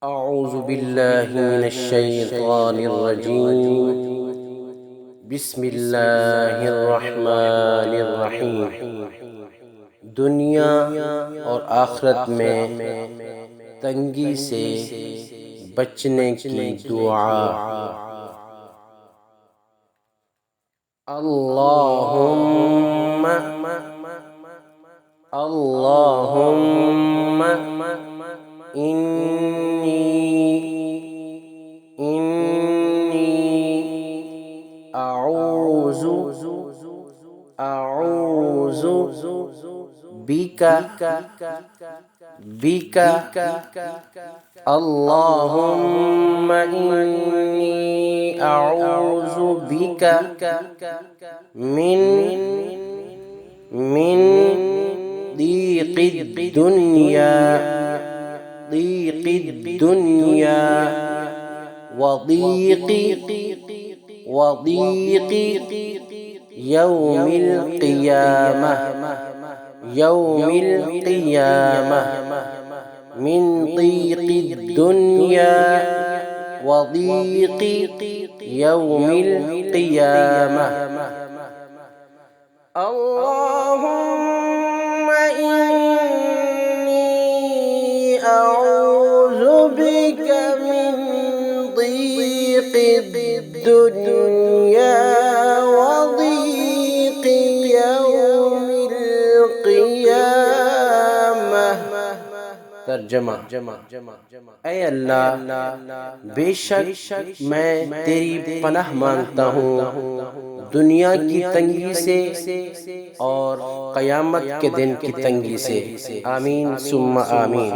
अऊज़ु बिल्लाहि मिनश्शैतानिर्रजीम। बिस्मिल्लाहिर्रहमानिर्रहीम। दुनिया और आखिरत में तंगी से बचने की दुआ। अल्लाहुम्मा अल्लाहुम्मा इन्नी अऊज़ु बिका बिका अल्लाहुम्मा इन्नी अऊज़ु बिका मिन दीक़िद दुनिया व दीक़ि यौमिल क़ियामह मिन दीक़िद दुनिया व दीक़ि यौमिल क़ियामह। अल्लाहुम्मा इन्नी अऊज़ु बिका मिन दीक़िद दुनिया व दीक़ि यौमिल क़ियामह। तर्जमा। ऐ अल्लाह, बेशक मैं तेरी पनाह मांगता हूँ दुनिया की तंगी से और क़यामत के दिन की तंगी से। आमीन सुम्मा आमीन।